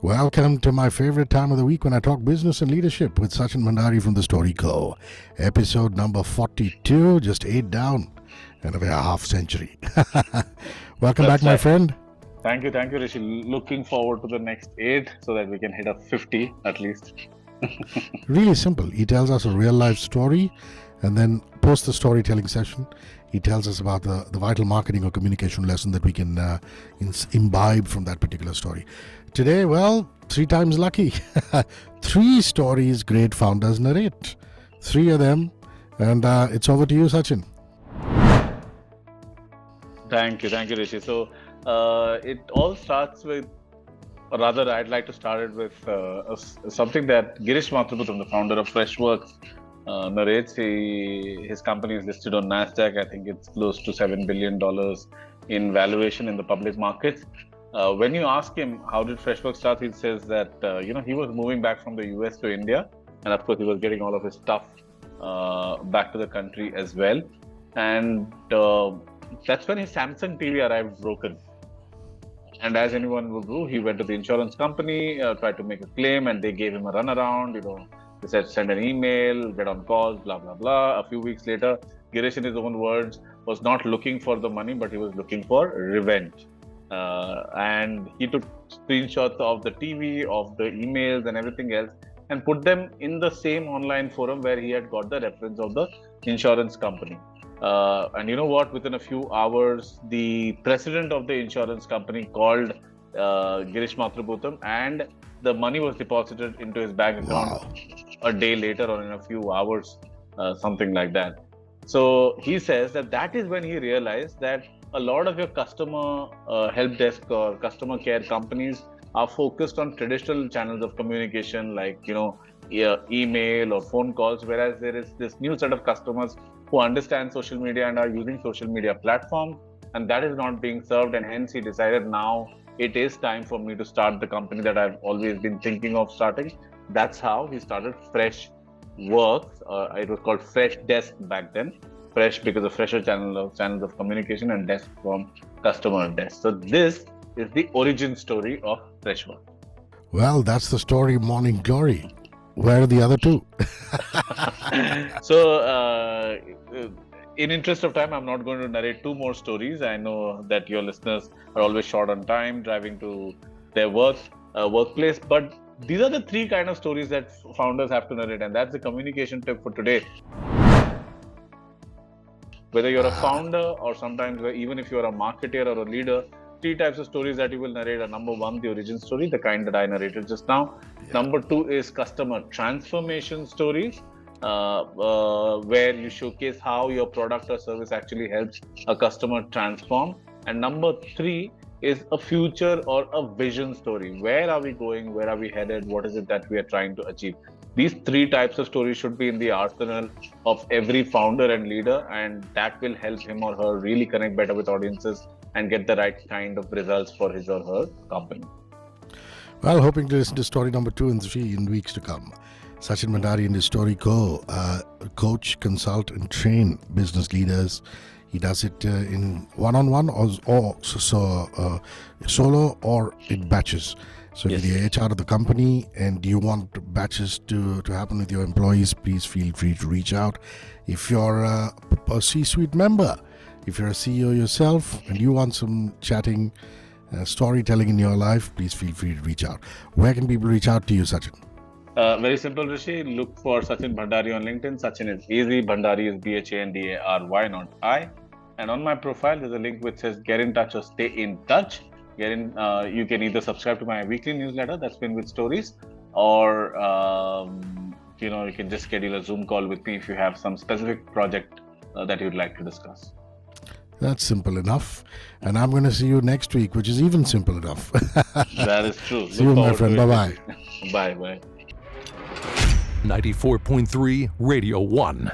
Welcome to my favorite time of the week when I talk business and leadership with Sachin Bhandari from the Story Co. Episode number 42, just 8 down and a half century. Welcome That's back, my right. friend. Thank you, Hrishi. Looking forward to the next 8 so that we can hit up 50 at least. Really simple. He tells us a real life story, and then post the storytelling session, he tells us about the vital marketing or communication lesson that we can imbibe from that particular story. Today, well, 3 times lucky. 3 stories great founders narrate. 3 of them, and it's over to you, Sachin. Thank you, Hrishi. So it all starts with, or rather, I'd like to start it with something that Girish Mathrubootham, the founder of Freshworks, narrates. His company is listed on NASDAQ. I think it's close to $7 billion in valuation in the public markets. When you ask him how did Freshworks start, he says that he was moving back from the US to India, and of course he was getting all of his stuff back to the country as well. And that's when his Samsung TV arrived broken. And as anyone would do, he went to the insurance company, tried to make a claim, and they gave him a runaround. They said send an email, get on calls, blah blah blah. A few weeks later, Girish, in his own words, was not looking for the money, but he was looking for revenge. And he took screenshots of the TV, of the emails, and everything else, and put them in the same online forum where he had got the reference of the insurance company. And you know what? Within a few hours, the president of the insurance company called Girish Mathrubootham, and the money was deposited into his bank account a day later or in a few hours, something like that. So he says that is when he realized that a lot of your customer help desk or customer care companies are focused on traditional channels of communication like email or phone calls, whereas there is this new set of customers who understand social media and are using social media platforms, and that is not being served. And hence he decided now it is time for me to start the company that I've always been thinking of starting. That's how he started Freshworks. It was called Fresh Desk back then. Fresh because of fresher channels of communication, and desk from customer desk. So this is the origin story of Freshworks. Well, that's the story, Morning Glory. Where are the other 2? So, in interest of time, I'm not going to narrate 2 more stories. I know that your listeners are always short on time, driving to their workplace. But these are the 3 kind of stories that founders have to narrate, and that's the communication tip for today. Whether you're a founder or sometimes even if you're a marketer or a leader, 3 types of stories that you will narrate are: number 1, the origin story, the kind that I narrated just now. Yeah. Number 2 is customer transformation stories, where you showcase how your product or service actually helps a customer transform. And number 3 is a future or a vision story. Where are we going? Where are we headed? What is it that we are trying to achieve? These 3 types of stories should be in the arsenal of every founder and leader, and that will help him or her really connect better with audiences and get the right kind of results for his or her company. Well, hoping to listen to story number 2 and 3 in weeks to come. Sachin Bhandari and his Story Co. Coach, consult, and train business leaders. He does it in one-on-one or solo or in batches. So if you're the HR of the company and you want batches to happen with your employees, please feel free to reach out. If you're a C-suite member, if you're a CEO yourself and you want some chatting, storytelling in your life, please feel free to reach out. Where can people reach out to you, Sachin? Very simple, Hrishi. Look for Sachin Bhandari on LinkedIn. Sachin is easy. Bhandari is Bhandary, not I. And on my profile, there's a link which says get in touch or stay in touch. You can either subscribe to my weekly newsletter that's been with stories, or you can just schedule a Zoom call with me if you have some specific project that you'd like to discuss. That's simple enough. And I'm going to see you next week, which is even simple enough. That is true. See you, my friend. Bye-bye. Bye-bye. 94.3 Radio 1.